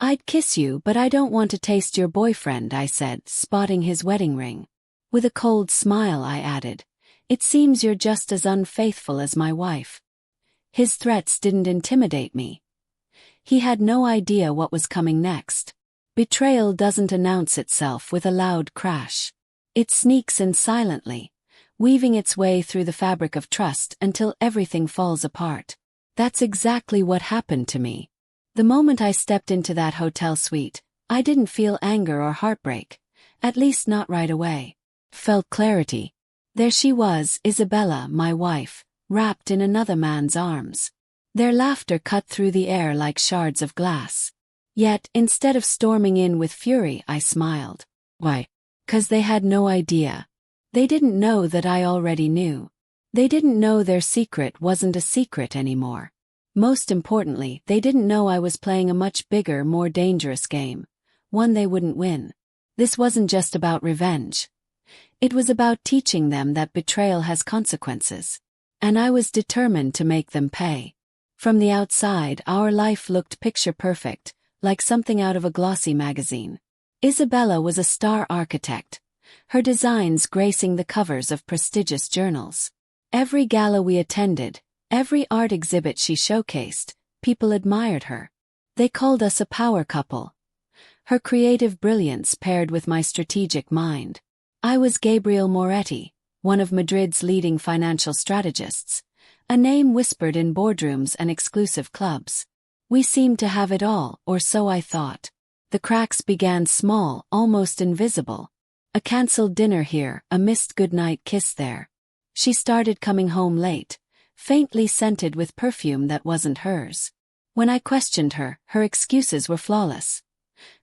"I'd kiss you, but I don't want to taste your boyfriend," I said, spotting his wedding ring. With a cold smile, I added, "It seems you're just as unfaithful as my wife." His threats didn't intimidate me. He had no idea what was coming next. Betrayal doesn't announce itself with a loud crash. It sneaks in silently, weaving its way through the fabric of trust until everything falls apart. That's exactly what happened to me. The moment I stepped into that hotel suite, I didn't feel anger or heartbreak, at least not right away. Felt clarity. There she was, Isabella, my wife, wrapped in another man's arms. Their laughter cut through the air like shards of glass. Yet, instead of storming in with fury, I smiled. Why? 'Cause they had no idea. They didn't know that I already knew. They didn't know their secret wasn't a secret anymore. Most importantly, they didn't know I was playing a much bigger, more dangerous game, one they wouldn't win. This wasn't just about revenge. It was about teaching them that betrayal has consequences. And I was determined to make them pay. From the outside, our life looked picture perfect, like something out of a glossy magazine. Isabella was a star architect, her designs gracing the covers of prestigious journals. Every gala we attended, every art exhibit she showcased, people admired her. They called us a power couple. Her creative brilliance paired with my strategic mind. I was Gabriel Moretti, one of Madrid's leading financial strategists, a name whispered in boardrooms and exclusive clubs. We seemed to have it all, or so I thought. The cracks began small, almost invisible. A cancelled dinner here, a missed goodnight kiss there. She started coming home late, faintly scented with perfume that wasn't hers. When I questioned her, her excuses were flawless.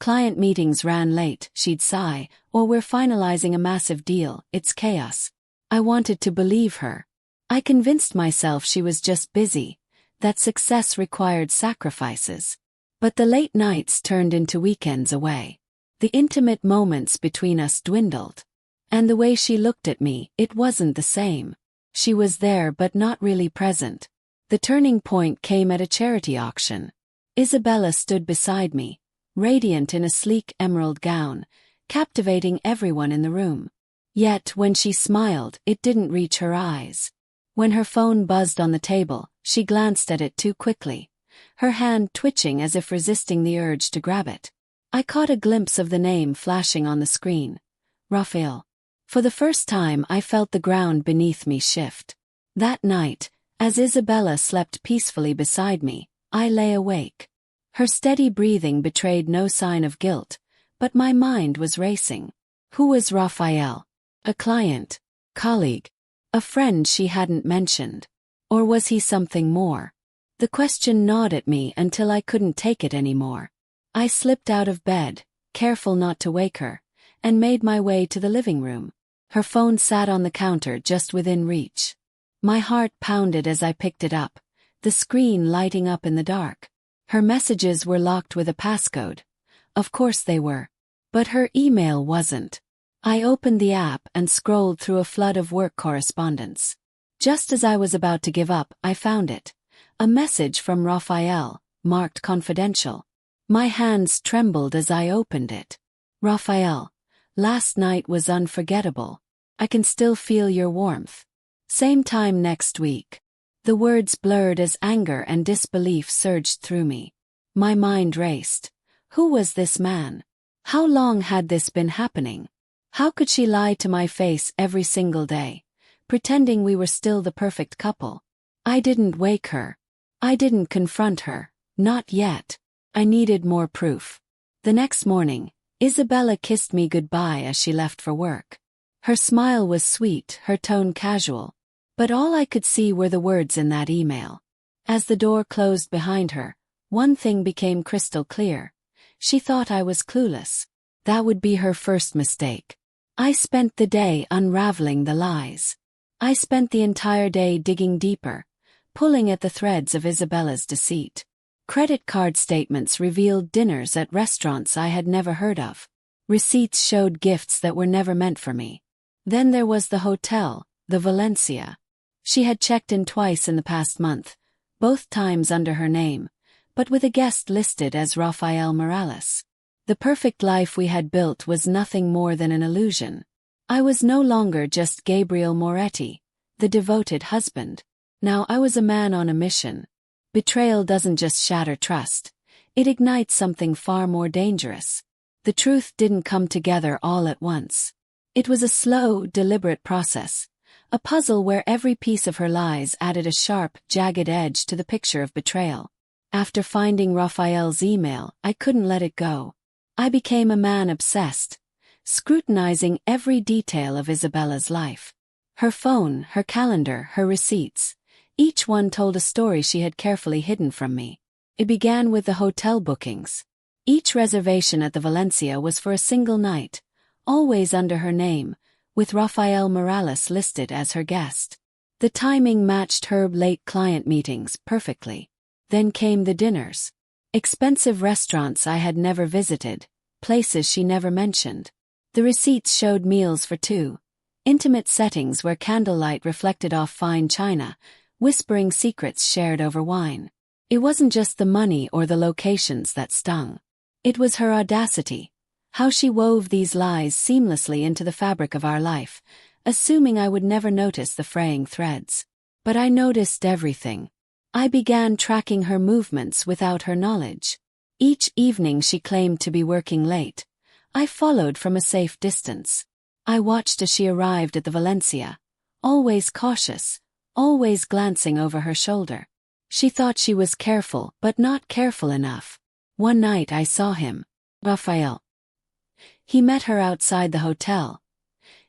"Client meetings ran late," she'd sigh, "or we're finalizing a massive deal, it's chaos." I wanted to believe her. I convinced myself she was just busy, that success required sacrifices. But the late nights turned into weekends away. The intimate moments between us dwindled. And the way she looked at me, it wasn't the same. She was there but not really present. The turning point came at a charity auction. Isabella stood beside me, radiant in a sleek emerald gown, captivating everyone in the room. Yet when she smiled, it didn't reach her eyes. When her phone buzzed on the table, she glanced at it too quickly, her hand twitching as if resisting the urge to grab it. I caught a glimpse of the name flashing on the screen. Raphael. For the first time I felt the ground beneath me shift. That night, as Isabella slept peacefully beside me, I lay awake. Her steady breathing betrayed no sign of guilt, but my mind was racing. Who was Raphael? A client? Colleague? A friend she hadn't mentioned? Or was he something more? The question gnawed at me until I couldn't take it anymore. I slipped out of bed, careful not to wake her, and made my way to the living room. Her phone sat on the counter just within reach. My heart pounded as I picked it up, the screen lighting up in the dark. Her messages were locked with a passcode. Of course they were. But her email wasn't. I opened the app and scrolled through a flood of work correspondence. Just as I was about to give up, I found it. A message from Raphael, marked confidential. My hands trembled as I opened it. Raphael, last night was unforgettable. I can still feel your warmth. Same time next week. The words blurred as anger and disbelief surged through me. My mind raced. Who was this man? How long had this been happening? How could she lie to my face every single day, pretending we were still the perfect couple? I didn't wake her. I didn't confront her. Not yet. I needed more proof. The next morning, Isabella kissed me goodbye as she left for work. Her smile was sweet, her tone casual. But all I could see were the words in that email. As the door closed behind her, one thing became crystal clear. She thought I was clueless. That would be her first mistake. I spent the day unraveling the lies. I spent the entire day digging deeper, pulling at the threads of Isabella's deceit. Credit card statements revealed dinners at restaurants I had never heard of. Receipts showed gifts that were never meant for me. Then there was the hotel, the Valencia. She had checked in twice in the past month, both times under her name, but with a guest listed as Rafael Morales. The perfect life we had built was nothing more than an illusion. I was no longer just Gabriel Moretti, the devoted husband. Now I was a man on a mission. Betrayal doesn't just shatter trust. It ignites something far more dangerous. The truth didn't come together all at once. It was a slow, deliberate process. A puzzle where every piece of her lies added a sharp, jagged edge to the picture of betrayal. After finding Rafael's email, I couldn't let it go. I became a man obsessed, scrutinizing every detail of Isabella's life. Her phone, her calendar, her receipts. Each one told a story she had carefully hidden from me. It began with the hotel bookings. Each reservation at the Valencia was for a single night, always under her name, with Rafael Morales listed as her guest. The timing matched her late client meetings perfectly. Then came the dinners. Expensive restaurants I had never visited, places she never mentioned. The receipts showed meals for two, intimate settings where candlelight reflected off fine china, whispering secrets shared over wine. It wasn't just the money or the locations that stung. It was her audacity, how she wove these lies seamlessly into the fabric of our life, assuming I would never notice the fraying threads. But I noticed everything. I began tracking her movements without her knowledge. Each evening she claimed to be working late. I followed from a safe distance. I watched as she arrived at the Valencia, always cautious, always glancing over her shoulder. She thought she was careful, but not careful enough. One night I saw him, Rafael. He met her outside the hotel,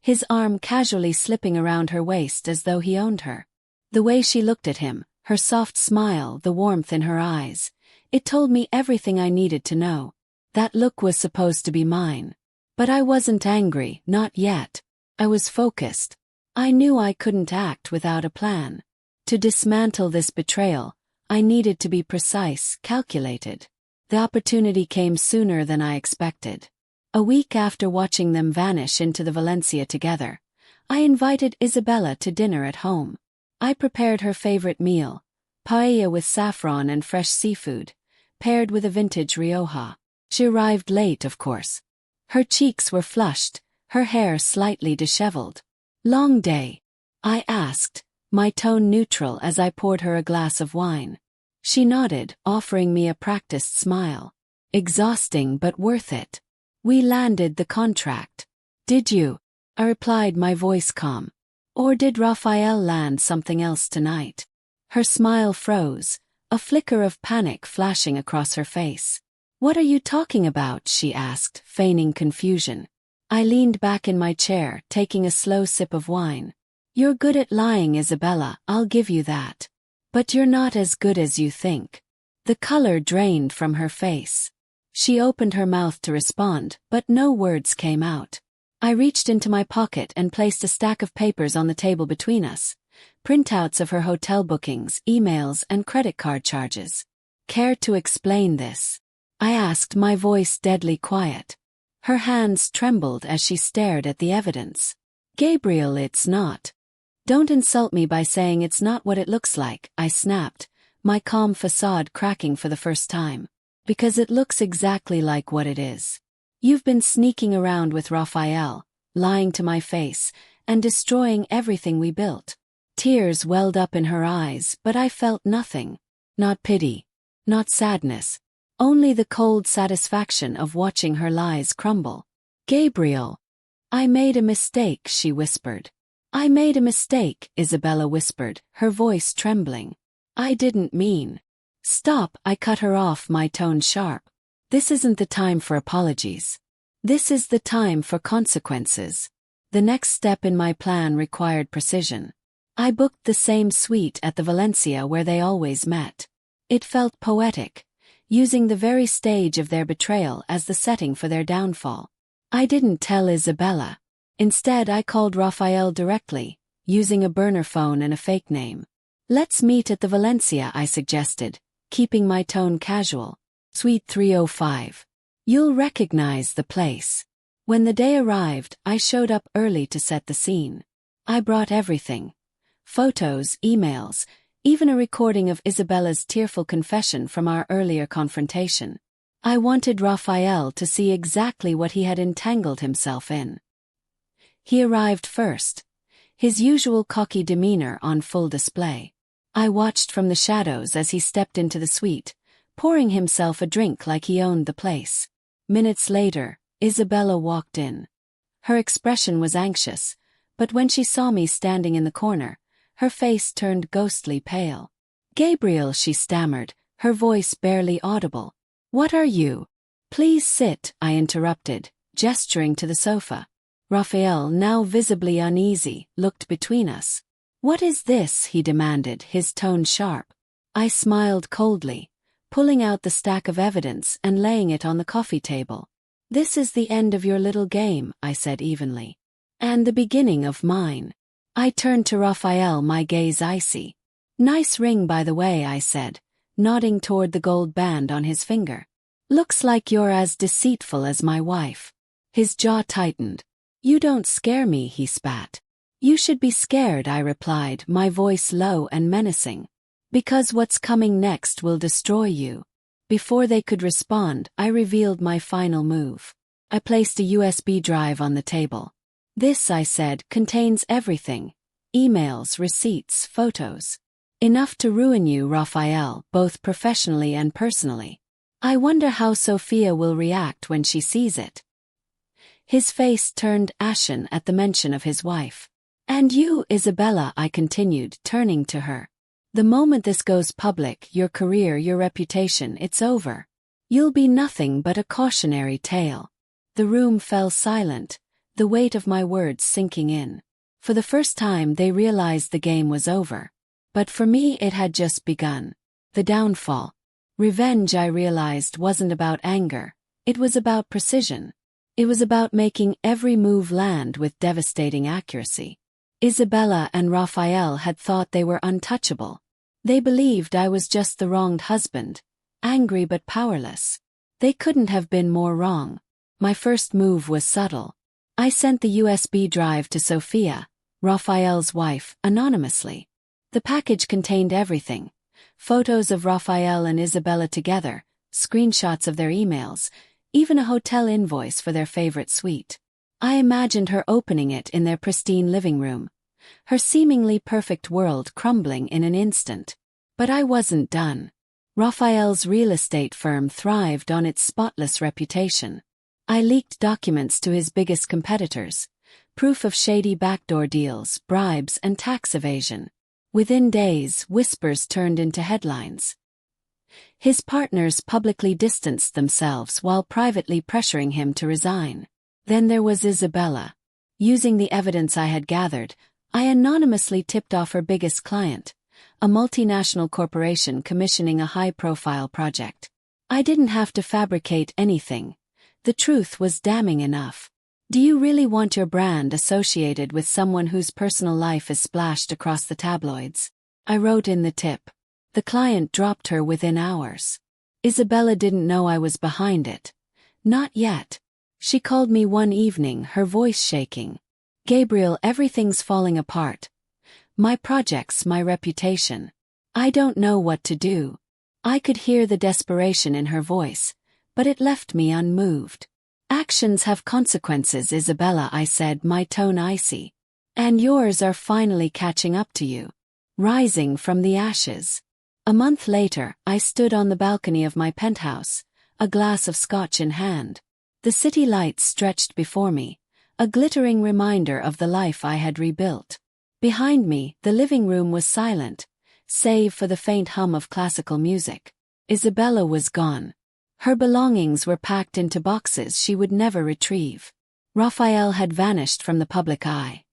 his arm casually slipping around her waist as though he owned her. The way she looked at him, her soft smile, the warmth in her eyes, it told me everything I needed to know. That look was supposed to be mine. But I wasn't angry, not yet. I was focused. I knew I couldn't act without a plan. To dismantle this betrayal, I needed to be precise, calculated. The opportunity came sooner than I expected. A week after watching them vanish into the Valencia together, I invited Isabella to dinner at home. I prepared her favorite meal, paella with saffron and fresh seafood, paired with a vintage Rioja. She arrived late, of course. Her cheeks were flushed, her hair slightly disheveled. "Long day?" I asked, my tone neutral as I poured her a glass of wine. She nodded, offering me a practiced smile. "Exhausting but worth it. We landed the contract." "Did you?" I replied, my voice calm. "Or did Rafael land something else tonight?" Her smile froze, a flicker of panic flashing across her face. "What are you talking about?" she asked, feigning confusion. I leaned back in my chair, taking a slow sip of wine. "You're good at lying, Isabella, I'll give you that. But you're not as good as you think." The color drained from her face. She opened her mouth to respond, but no words came out. I reached into my pocket and placed a stack of papers on the table between us. Printouts of her hotel bookings, emails, and credit card charges. "Care to explain this?" I asked, my voice deadly quiet. Her hands trembled as she stared at the evidence. "Gabriel, it's not." "Don't insult me by saying it's not what it looks like," I snapped, my calm facade cracking for the first time. "Because it looks exactly like what it is. You've been sneaking around with Rafael, lying to my face, and destroying everything we built." Tears welled up in her eyes, but I felt nothing. Not pity. Not sadness. Only the cold satisfaction of watching her lies crumble. "Gabriel." "I made a mistake," she whispered. "I made a mistake," Isabella whispered, her voice trembling. "I didn't mean." "Stop," I cut her off, my tone sharp. "This isn't the time for apologies. This is the time for consequences." The next step in my plan required precision. I booked the same suite at the Valencia where they always met. It felt poetic, using the very stage of their betrayal as the setting for their downfall. I didn't tell Isabella. Instead, I called Rafael directly, using a burner phone and a fake name. "Let's meet at the Valencia," I suggested, keeping my tone casual. "Suite 305. You'll recognize the place." When the day arrived, I showed up early to set the scene. I brought everything. Photos, emails, even a recording of Isabella's tearful confession from our earlier confrontation. I wanted Raphael to see exactly what he had entangled himself in. He arrived first, his usual cocky demeanor on full display. I watched from the shadows as he stepped into the suite, pouring himself a drink like he owned the place. Minutes later, Isabella walked in. Her expression was anxious, but when she saw me standing in the corner, her face turned ghostly pale. "Gabriel," she stammered, her voice barely audible. "What are you?" "Please sit," I interrupted, gesturing to the sofa. Raphael, now visibly uneasy, looked between us. "What is this?" he demanded, his tone sharp. I smiled coldly, pulling out the stack of evidence and laying it on the coffee table. "This is the end of your little game," I said evenly. "And the beginning of mine." I turned to Raphael, my gaze icy. "Nice ring, by the way," I said, nodding toward the gold band on his finger. "Looks like you're as deceitful as my wife." His jaw tightened. "You don't scare me," he spat. "You should be scared," I replied, my voice low and menacing. "Because what's coming next will destroy you." Before they could respond, I revealed my final move. I placed a USB drive on the table. "This," I said, "contains everything. Emails, receipts, photos. Enough to ruin you, Raphael, both professionally and personally. I wonder how Sophia will react when she sees it." His face turned ashen at the mention of his wife. "And you, Isabella," I continued, turning to her. "The moment this goes public, your career, your reputation, it's over. You'll be nothing but a cautionary tale." The room fell silent, the weight of my words sinking in. For the first time they realized the game was over. But for me it had just begun. The downfall. Revenge, I realized, wasn't about anger. It was about precision. It was about making every move land with devastating accuracy. Isabella and Raphael had thought they were untouchable. They believed I was just the wronged husband, angry but powerless. They couldn't have been more wrong. My first move was subtle. I sent the USB drive to Sophia, Raphael's wife, anonymously. The package contained everything: photos of Raphael and Isabella together, screenshots of their emails, even a hotel invoice for their favorite suite. I imagined her opening it in their pristine living room, her seemingly perfect world crumbling in an instant. But I wasn't done. Raphael's real estate firm thrived on its spotless reputation. I leaked documents to his biggest competitors, proof of shady backdoor deals, bribes, and tax evasion. Within days, whispers turned into headlines. His partners publicly distanced themselves while privately pressuring him to resign. Then there was Isabella. Using the evidence I had gathered, I anonymously tipped off her biggest client, a multinational corporation commissioning a high-profile project. I didn't have to fabricate anything. The truth was damning enough. "Do you really want your brand associated with someone whose personal life is splashed across the tabloids?" I wrote in the tip. The client dropped her within hours. Isabella didn't know I was behind it. Not yet. She called me one evening, her voice shaking. "Gabriel, everything's falling apart. My projects, my reputation. I don't know what to do." I could hear the desperation in her voice, but it left me unmoved. "Actions have consequences, Isabella," I said, my tone icy. "And yours are finally catching up to you." Rising from the ashes. A month later, I stood on the balcony of my penthouse, a glass of scotch in hand. The city lights stretched before me, a glittering reminder of the life I had rebuilt. Behind me, the living room was silent, save for the faint hum of classical music. Isabella was gone. Her belongings were packed into boxes she would never retrieve. Raphael had vanished from the public eye.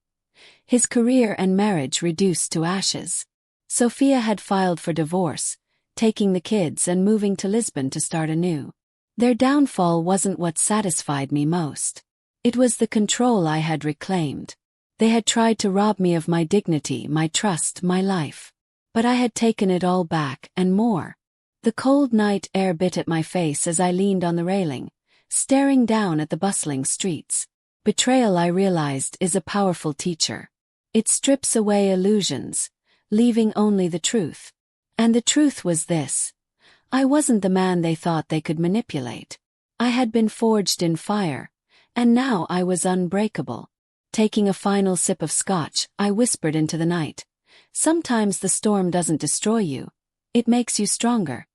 His career and marriage reduced to ashes. Sophia had filed for divorce, taking the kids and moving to Lisbon to start anew. Their downfall wasn't what satisfied me most. It was the control I had reclaimed. They had tried to rob me of my dignity, my trust, my life. But I had taken it all back, and more. The cold night air bit at my face as I leaned on the railing, staring down at the bustling streets. Betrayal, I realized, is a powerful teacher. It strips away illusions, leaving only the truth. And the truth was this: I wasn't the man they thought they could manipulate. I had been forged in fire, and now I was unbreakable. Taking a final sip of scotch, I whispered into the night, "Sometimes the storm doesn't destroy you. It makes you stronger."